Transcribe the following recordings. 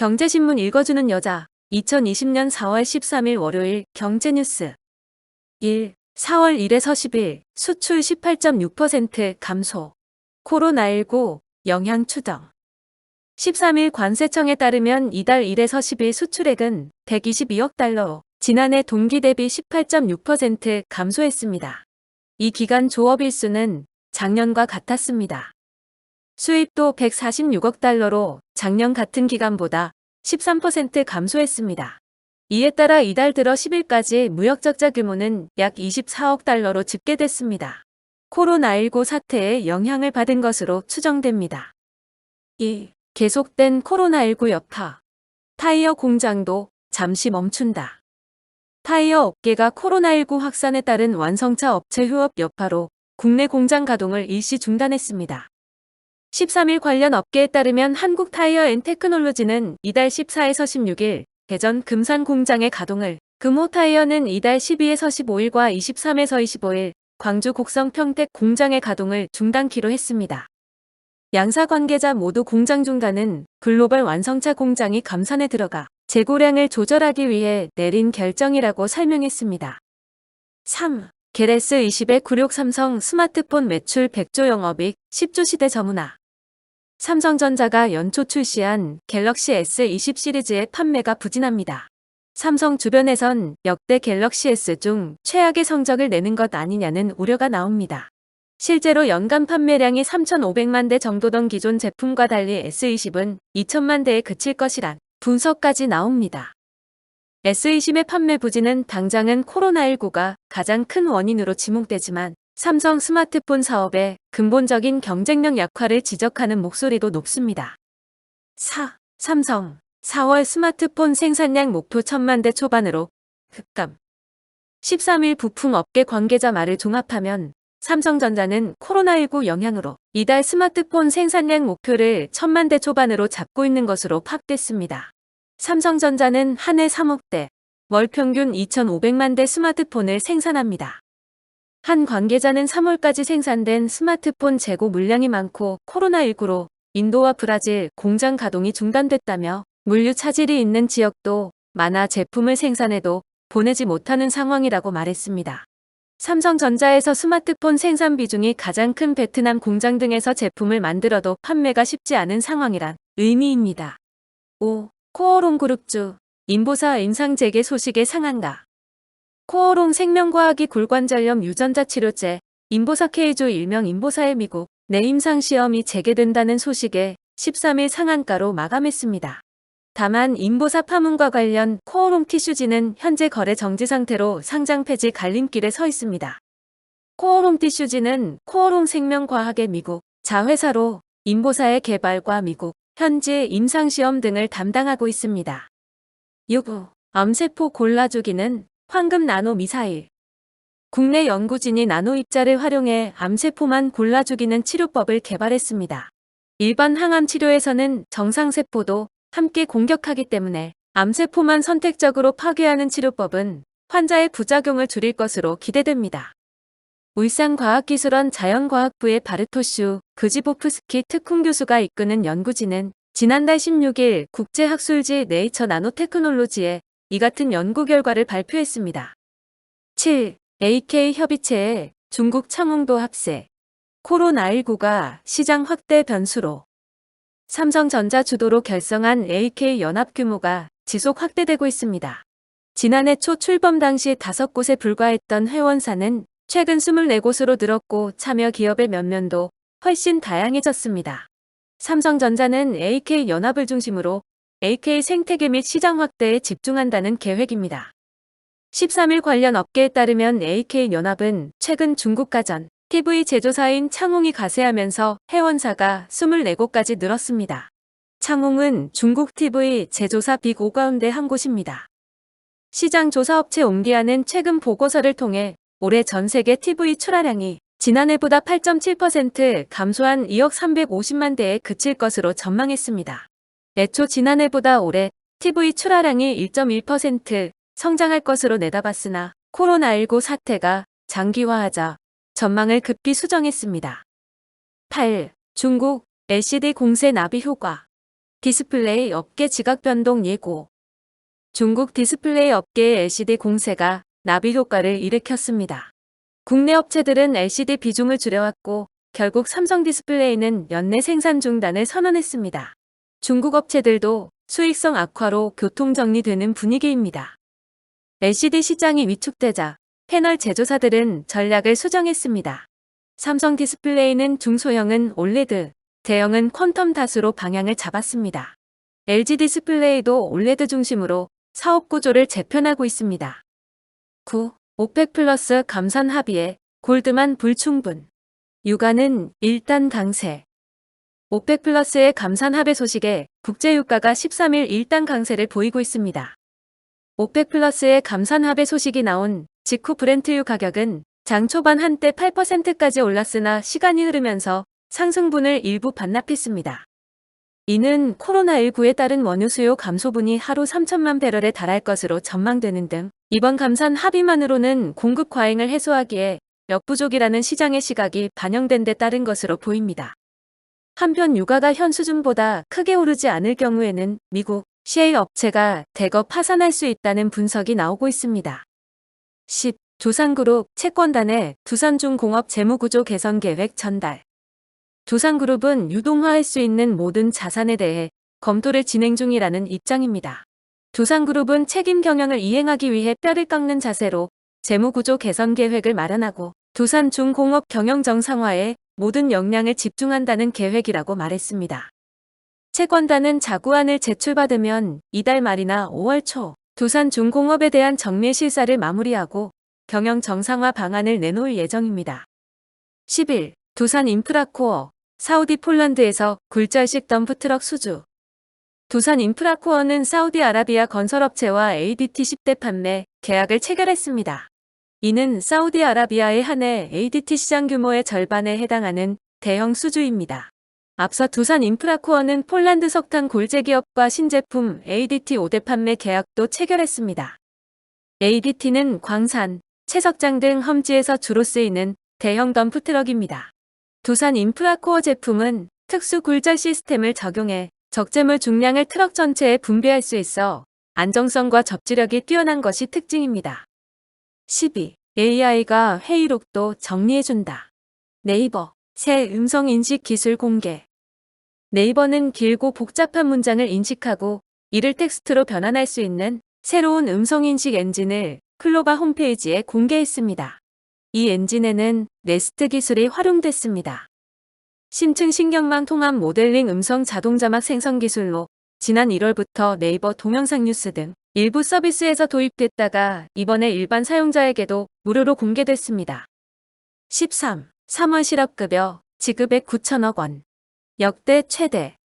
경제신문 읽어주는 여자 2020년 4월 13일 월요일 경제뉴스 1. 4월 1에서 10일 수출 18.6% 감소. 코로나19 영향 추정. 13일 관세청에 따르면 이달 1에서 10일 수출액은 122억 달러, 지난해 동기 대비 18.6% 감소했습니다. 이 기간 조업 일수는 작년과 같았습니다. 수입도 146억 달러로 작년 같은 기간보다 13% 감소했습니다. 이에 따라 이달 들어 10일까지 무역적자 규모는 약 24억 달러로 집계됐습니다. 코로나19 사태의 영향을 받은 것으로 추정됩니다. 2. 계속된 코로나19 여파. 타이어 공장도 잠시 멈춘다. 타이어 업계가 코로나19 확산에 따른 완성차 업체 휴업 여파로 국내 공장 가동을 일시 중단했습니다. 13일 관련 업계에 따르면 한국타이어앤테크놀로지는 이달 14에서 16일 대전 금산 공장의 가동을, 금호타이어는 이달 12에서 15일과 23에서 25일 광주 곡성 평택 공장의 가동을 중단키로 했습니다. 양사 관계자 모두 공장 중단은 글로벌 완성차 공장이 감산에 들어가 재고량을 조절하기 위해 내린 결정이라고 설명했습니다. 3. 갤S20의 굴욕 삼성 스마트폰 매출 100조 영업이익 10조 시대 저문화. 삼성전자가 연초 출시한 갤럭시 S20 시리즈의 판매가 부진합니다. 삼성 주변에선 역대 갤럭시 S 중 최악의 성적을 내는 것 아니냐는 우려가 나옵니다. 실제로 연간 판매량이 3,500만 대 정도던 기존 제품과 달리 S20은 2천만 대에 그칠 것이란 분석까지 나옵니다. S20의 판매 부진은 당장은 코로나19가 가장 큰 원인으로 지목되지만 삼성 스마트폰 사업의 근본적인 경쟁력 약화를 지적하는 목소리도 높습니다. 4. 삼성 4월 스마트폰 생산량 목표 1,000만 대 초반으로 급감. 13일 부품업계 관계자 말을 종합하면 삼성전자는 코로나19 영향으로 이달 스마트폰 생산량 목표를 1,000만 대 초반으로 잡고 있는 것으로 파악됐습니다. 삼성전자는 한 해 3억 대, 월 평균 2,500만 대 스마트폰을 생산합니다. 한 관계자는 3월까지 생산된 스마트폰 재고 물량이 많고 코로나19로 인도와 브라질 공장 가동이 중단됐다며 물류 차질이 있는 지역도 많아 제품을 생산해도 보내지 못하는 상황이라고 말했습니다. 삼성전자에서 스마트폰 생산 비중이 가장 큰 베트남 공장 등에서 제품을 만들어도 판매가 쉽지 않은 상황이란 의미입니다. 5. 코어롱그룹주 인보사 임상재개 소식에 상한가. 코어롱 생명과학이 골관절염 유전자 치료제 인보사 K조 일명 인보사의 미국 내 임상시험이 재개된다는 소식에 13일 상한가로 마감했습니다. 다만 인보사 파문과 관련 코어롱 티슈지는 현재 거래 정지 상태로 상장 폐지 갈림길에 서 있습니다. 코어롱 티슈지는 코어롱 생명과학의 미국 자회사로 인보사의 개발과 미국 현지 임상시험 등을 담당하고 있습니다. 6. 암세포 골라주기는 황금 나노 미사일. 국내 연구진이 나노 입자를 활용해 암세포만 골라 죽이는 치료법을 개발했습니다. 일반 항암 치료에서는 정상세포도 함께 공격하기 때문에 암세포만 선택적으로 파괴하는 치료법은 환자의 부작용을 줄일 것으로 기대됩니다. 울산과학기술원 자연과학부의 바르토슈 그지보프스키 특훈 교수가 이끄는 연구진은 지난달 16일 국제학술지 네이처 나노테크놀로지에 이 같은 연구 결과를 발표했습니다. 7. AK협의체에 중국 창홍도 합세. 코로나19가 시장 확대 변수로. 삼성전자 주도로 결성한 AK연합 규모가 지속 확대되고 있습니다. 지난해 초 출범 당시 5곳에 불과했던 회원사는 최근 24곳으로 늘었고 참여 기업의 면면도 훨씬 다양해졌습니다. 삼성전자는 AK연합을 중심으로 AK생태계 및 시장 확대에 집중한다는 계획입니다. 13일 관련 업계에 따르면 AK연합은 최근 중국 가전, TV 제조사인 창홍이 가세하면서 회원사가 24곳까지 늘었습니다. 창홍은 중국 TV 제조사 빅5 가운데 한 곳입니다. 시장 조사업체 옹디아는 최근 보고서를 통해 올해 전 세계 TV 출하량이 지난해보다 8.7% 감소한 2억 350만 대에 그칠 것으로 전망했습니다. 애초 지난해보다 올해 TV 출하량이 1.1% 성장할 것으로 내다봤으나 코로나19 사태가 장기화하자 전망을 급히 수정했습니다. 8. 중국 LCD 공세 나비 효과. 디스플레이 업계 지각 변동 예고. 중국 디스플레이 업계의 LCD 공세가 나비 효과를 일으켰습니다. 국내 업체들은 LCD 비중을 줄여왔고 결국 삼성 디스플레이는 연내 생산 중단을 선언했습니다. 중국 업체들도 수익성 악화로 교통정리되는 분위기입니다. LCD 시장이 위축되자 패널 제조사들은 전략을 수정했습니다. 삼성 디스플레이는 중소형은 올레드, 대형은 퀀텀 다수로 방향을 잡았습니다. LG 디스플레이도 올레드 중심으로 사업 구조를 재편하고 있습니다. 9. 오펙 플러스 감산 합의에 골드만 불충분. 유가는 일단 강세. 오펙 플러스의 감산 합의 소식에 국제유가가 13일 일단 강세를 보이고 있습니다. 오펙 플러스의 감산 합의 소식이 나온 직후 브렌트유 가격은 장 초반 한때 8%까지 올랐으나 시간이 흐르면서 상승분을 일부 반납했습니다. 이는 코로나19에 따른 원유 수요 감소분이 하루 3천만 배럴에 달할 것으로 전망되는 등 이번 감산 합의만으로는 공급 과잉을 해소하기에 역부족이라는 시장의 시각이 반영된 데 따른 것으로 보입니다. 한편 유가가 현 수준보다 크게 오르지 않을 경우에는 미국 셰일 업체가 대거 파산할 수 있다는 분석이 나오고 있습니다. 10. 두산그룹 채권단의 두산중공업 재무구조 개선 계획 전달. 두산그룹은 유동화할 수 있는 모든 자산에 대해 검토를 진행 중이라는 입장입니다. 두산그룹은 책임 경영을 이행하기 위해 뼈를 깎는 자세로 재무구조 개선 계획을 마련하고 두산중공업 경영 정상화에 모든 역량을 집중한다는 계획이라고 말했습니다. 채권단은 자구안을 제출받으면 이달 말이나 5월 초 두산중공업에 대한 정밀 실사를 마무리하고 경영 정상화 방안을 내놓을 예정입니다. 10일 두산인프라코어 사우디 폴란드에서 굴절식 덤프트럭 수주. 두산인프라코어는 사우디아라비아 건설업체와 ADT 10대 판매 계약을 체결했습니다. 이는 사우디아라비아의 한 해 ADT 시장 규모의 절반에 해당하는 대형 수주입니다. 앞서 두산인프라코어는 폴란드 석탄 골재 기업과 신제품 ADT 5대 판매 계약도 체결했습니다. ADT는 광산, 채석장 등 험지에서 주로 쓰이는 대형 덤프트럭입니다. 두산인프라코어 제품은 특수 굴절 시스템을 적용해 적재물 중량을 트럭 전체에 분배할 수 있어 안정성과 접지력이 뛰어난 것이 특징입니다. 12. AI가 회의록도 정리해준다. 네이버 새 음성인식 기술 공개. 네이버는 길고 복잡한 문장을 인식하고 이를 텍스트로 변환할 수 있는 새로운 음성인식 엔진을 클로바 홈페이지에 공개했습니다. 이 엔진에는 네스트 기술이 활용됐습니다. 심층 신경망 통합 모델링 음성 자동 자막 생성 기술로 지난 1월부터 네이버 동영상 뉴스 등 일부 서비스에서 도입됐다가 이번에 일반 사용자에게도 무료로 공개됐습니다. 13. 3월 실업급여 지급액 9천억 원. 역대 최대.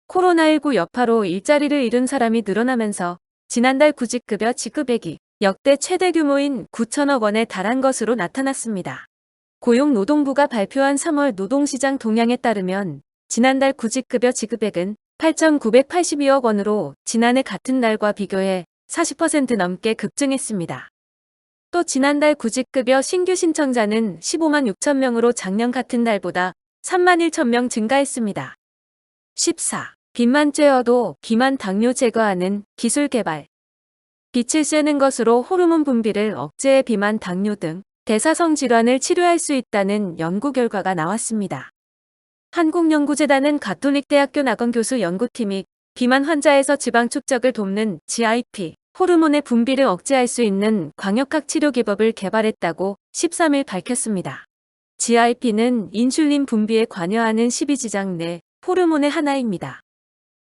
코로나19 여파로 일자리를 잃은 사람이 늘어나면서 지난달 구직급여 지급액이 역대 최대 규모인 9천억 원에 달한 것으로 나타났습니다. 고용노동부가 발표한 3월 노동시장 동향에 따르면 지난달 구직급여 지급액은 8,982억 원으로 지난해 같은 달과 비교해 40% 넘게 급증했습니다. 또 지난달 구직급여 신규 신청자는 15만 6천 명으로 작년 같은 달보다 3만 1천 명 증가했습니다. 14. 빛만 쬐어도 비만 당뇨 제거하는 기술 개발. 빛을 쐬는 것으로 호르몬 분비를 억제해 비만 당뇨 등 대사성 질환을 치료할 수 있다는 연구 결과가 나왔습니다. 한국연구재단은 가톨릭대학교 나건 교수 연구팀이 비만 환자에서 지방 축적을 돕는 GIP, 호르몬의 분비를 억제할 수 있는 광역학 치료 기법을 개발했다고 13일 밝혔습니다. GIP는 인슐린 분비에 관여하는 십이지장 내 호르몬의 하나입니다.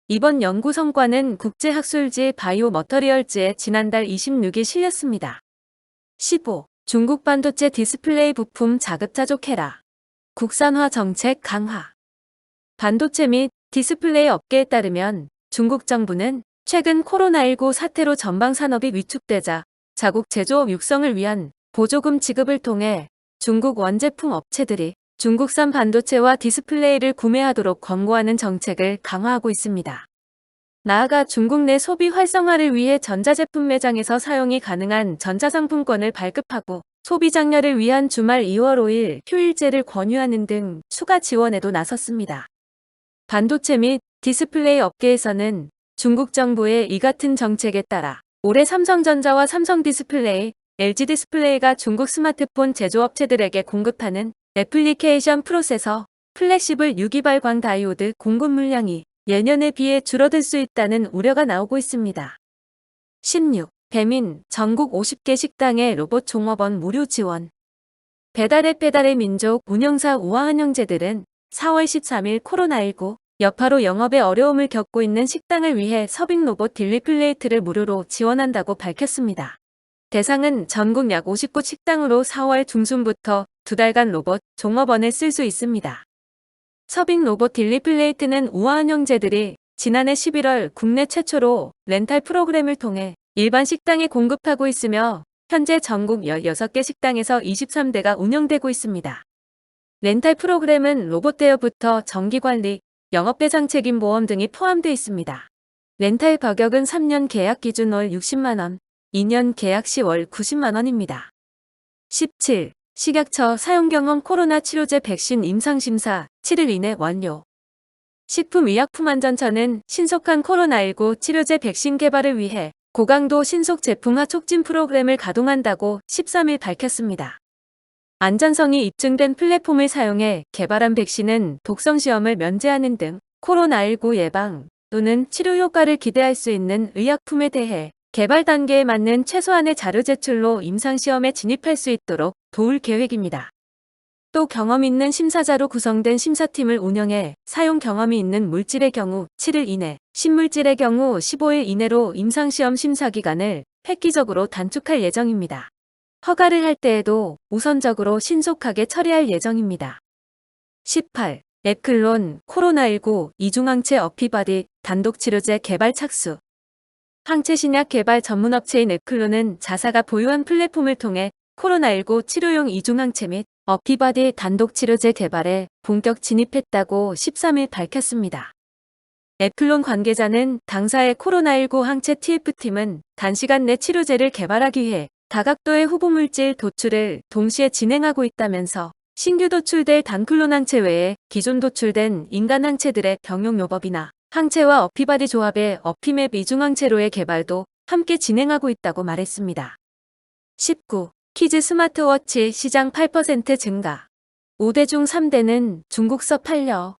이번 연구 성과는 국제학술지 바이오 머터리얼즈에 지난달 26일 실렸습니다. 15. 중국 반도체 디스플레이 부품 자급자족해라. 국산화 정책 강화. 반도체 및 디스플레이 업계에 따르면 중국 정부는 최근 코로나19 사태로 전방 산업이 위축되자 자국 제조업 육성을 위한 보조금 지급을 통해 중국 원제품 업체들이 중국산 반도체와 디스플레이를 구매하도록 권고하는 정책을 강화하고 있습니다. 나아가 중국 내 소비 활성화를 위해 전자제품 매장에서 사용이 가능한 전자상품권을 발급하고 소비 장려를 위한 주말 2월 5일 휴일제를 권유하는 등 추가 지원에도 나섰습니다. 반도체 및 디스플레이 업계에서는 중국 정부의 이 같은 정책에 따라 올해 삼성전자와 삼성디스플레이, LG디스플레이가 중국 스마트폰 제조업체들에게 공급하는 애플리케이션 프로세서, 플렉시블 유기발광 다이오드 공급 물량이 예년에 비해 줄어들 수 있다는 우려가 나오고 있습니다. 16. 배민, 전국 50개 식당에 로봇 종업원 무료 지원. 배달앱 배달의 민족 운영사 우아한영제들은 4월 13일 코로나19 여파로 영업에 어려움을 겪고 있는 식당을 위해 서빙 로봇 딜리플레이트를 무료로 지원한다고 밝혔습니다. 대상은 전국 약 59 식당으로 4월 중순부터 2달간 로봇 종업원을 쓸 수 있습니다. 서빙 로봇 딜리플레이트는 우아한영제들이 지난해 11월 국내 최초로 렌탈 프로그램을 통해 일반 식당에 공급하고 있으며 현재 전국 16개 식당에서 23대가 운영되고 있습니다. 렌탈 프로그램은 로봇 대여부터 정기관리, 영업배상 책임보험 등이 포함되어 있습니다. 렌탈 가격은 3년 계약 기준 월 60만원, 2년 계약 시 월 90만원입니다. 17. 식약처 사용경험 코로나 치료제 백신 임상심사 7일 이내 완료. 식품의약품안전처는 신속한 코로나19 치료제 백신 개발을 위해 고강도 신속 제품화 촉진 프로그램을 가동한다고 13일 밝혔습니다. 안전성이 입증된 플랫폼을 사용해 개발한 백신은 독성 시험을 면제하는 등 코로나19 예방 또는 치료 효과를 기대할 수 있는 의약품에 대해 개발 단계에 맞는 최소한의 자료 제출로 임상시험에 진입할 수 있도록 도울 계획입니다. 또 경험 있는 심사자로 구성된 심사팀을 운영해 사용 경험이 있는 물질의 경우 7일 이내, 신물질의 경우 15일 이내로 임상시험 심사 기간을 획기적으로 단축할 예정입니다. 허가를 할 때에도 우선적으로 신속하게 처리할 예정입니다. 18. 에클론 코로나19 이중항체 어피바디 단독치료제 개발 착수. 항체 신약 개발 전문업체인 에클론은 자사가 보유한 플랫폼을 통해 코로나19 치료용 이중항체 및 어피바디 단독치료제 개발에 본격 진입했다고 13일 밝혔습니다. 에클론 관계자는 당사의 코로나19 항체 TF팀은 단시간 내 치료제를 개발하기 위해 다각도의 후보물질 도출을 동시에 진행하고 있다면서 신규 도출될 단클론 항체 외에 기존 도출된 인간 항체들의 병용 요법이나 항체와 어피바디 조합의 어피맵 이중항체로의 개발도 함께 진행하고 있다고 말했습니다. 19. 키즈 스마트워치 시장 8% 증가. 5대 중 3대는 중국서 팔려.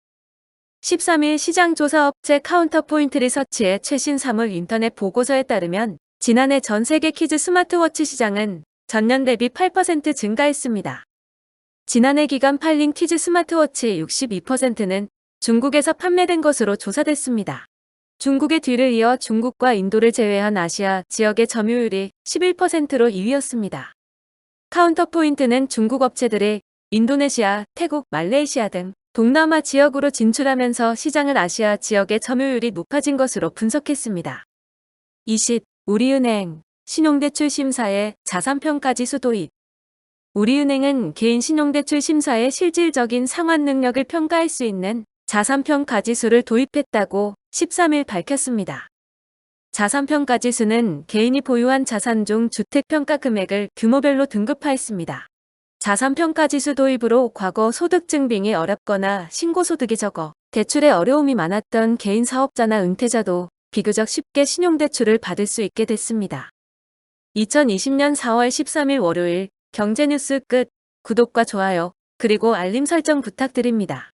13일 시장조사업체 카운터포인트 리서치의 최신 3월 인터넷 보고서에 따르면 지난해 전 세계 키즈 스마트워치 시장은 전년 대비 8% 증가했습니다. 지난해 기간 팔린 키즈 스마트워치 62%는 중국에서 판매된 것으로 조사됐습니다. 중국의 뒤를 이어 중국과 인도를 제외한 아시아 지역의 점유율이 11%로 2위였습니다. 카운터포인트는 중국 업체들이 인도네시아, 태국, 말레이시아 등 동남아 지역으로 진출하면서 시장을 아시아 지역의 점유율이 높아진 것으로 분석했습니다. 20. 우리은행 신용대출 심사에 자산평가지수 도입. 우리은행은 개인 신용대출 심사에 실질적인 상환 능력을 평가할 수 있는 자산평가지수를 도입했다고 13일 밝혔습니다. 자산평가지수는 개인이 보유한 자산 중 주택평가 금액을 규모별로 등급화했습니다. 자산평가지수 도입으로 과거 소득 증빙이 어렵거나 신고소득이 적어 대출에 어려움이 많았던 개인 사업자나 은퇴자도 비교적 쉽게 신용대출을 받을 수 있게 됐습니다. 2020년 4월 13일 월요일 경제뉴스 끝. 구독과 좋아요 그리고 알림 설정 부탁드립니다.